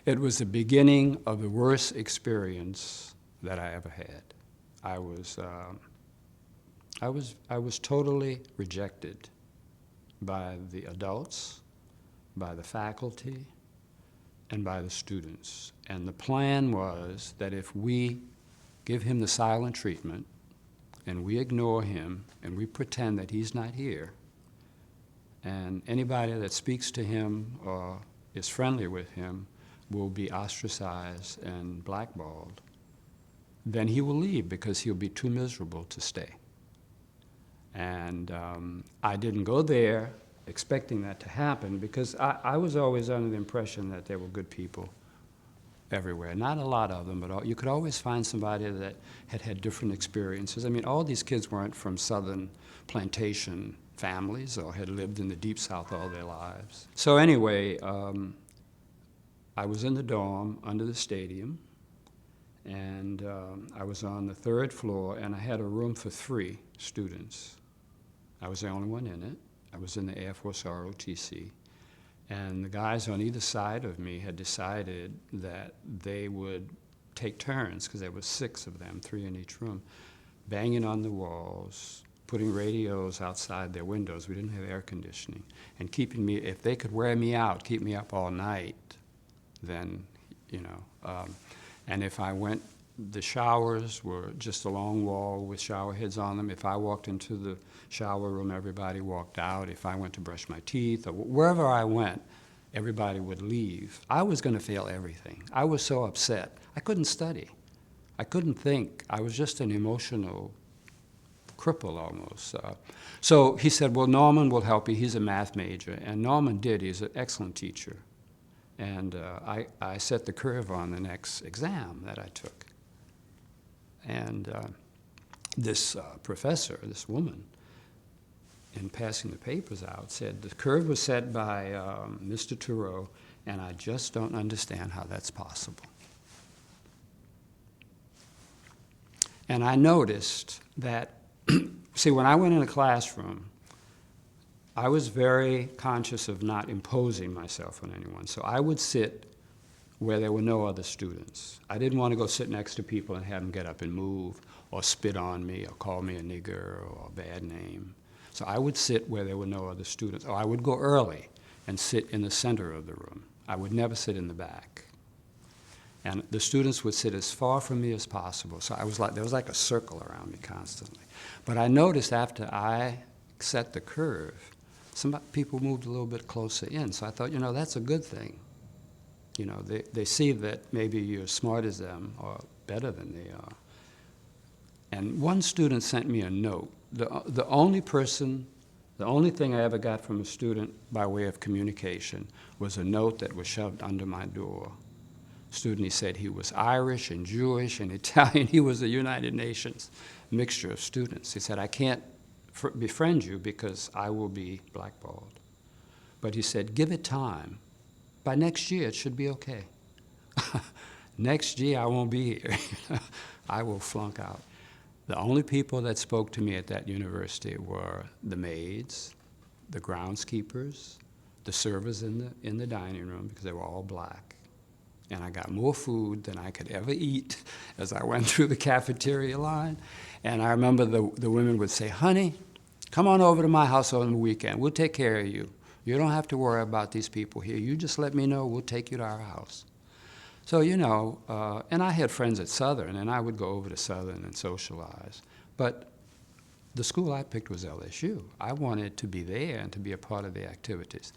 It was the beginning of the worst experience that I ever had. I was totally rejected by the adults, by the faculty, and by the students. And the plan was that if we give him the silent treatment and we ignore him and we pretend that he's not here, and anybody that speaks to him or is friendly with him will be ostracized and blackballed, then he will leave because he'll be too miserable to stay. And I didn't go there expecting that to happen because I was always under the impression that there were good people everywhere. Not a lot of them, but you could always find somebody that had had different experiences. I mean, all these kids weren't from southern plantation families or had lived in the Deep South all their lives. So anyway, I was in the dorm under the stadium, and I was on the 3rd floor, and I had a room for 3 students. I was the only one in it. I was in the Air Force ROTC. And the guys on either side of me had decided that they would take turns, because there were 6 of them, 3 in each room, banging on the walls, putting radios outside their windows. We didn't have air conditioning. And keeping me, if they could wear me out, keep me up all night, then, you know. And if I went, the showers were just a long wall with shower heads on them. If I walked into the shower room, everybody walked out. If I went to brush my teeth, or wherever I went, everybody would leave. I was going to fail everything. I was so upset. I couldn't study. I couldn't think. I was just an emotional cripple almost. So he said, well, Norman will help you. He's a math major. And Norman did. He's an excellent teacher. And I set the curve on the next exam that I took. And this professor, this woman, in passing the papers out, said, the curve was set by Mr. Tureaud, and I just don't understand how that's possible. And I noticed that, see, when I went in a classroom, I was very conscious of not imposing myself on anyone. So I would sit where there were no other students. I didn't want to go sit next to people and have them get up and move or spit on me or call me a nigger or a bad name. So I would sit where there were no other students. Or I would go early and sit in the center of the room. I would never sit in the back. And the students would sit as far from me as possible. So there was like a circle around me constantly. But I noticed after I set the curve, some people moved a little bit closer in. So I thought, you know, that's a good thing. You know, they see that maybe you're as smart as them or better than they are. And one student sent me a note. The only thing I ever got from a student by way of communication was a note that was shoved under my door. Student, he said he was Irish and Jewish and Italian. He was a United Nations mixture of students. He said, I can't befriend you because I will be blackballed. But he said, give it time. By next year, it should be okay. Next year, I won't be here. I will flunk out. The only people that spoke to me at that university were the maids, the groundskeepers, the servers in the dining room, because they were all black. And I got more food than I could ever eat as I went through the cafeteria line. And I remember the women would say, honey, come on over to my house on the weekend. We'll take care of you. You don't have to worry about these people here. You just let me know. We'll take you to our house. So, you know, and I had friends at Southern, and I would go over to Southern and socialize. But the school I picked was LSU. I wanted to be there and to be a part of the activities.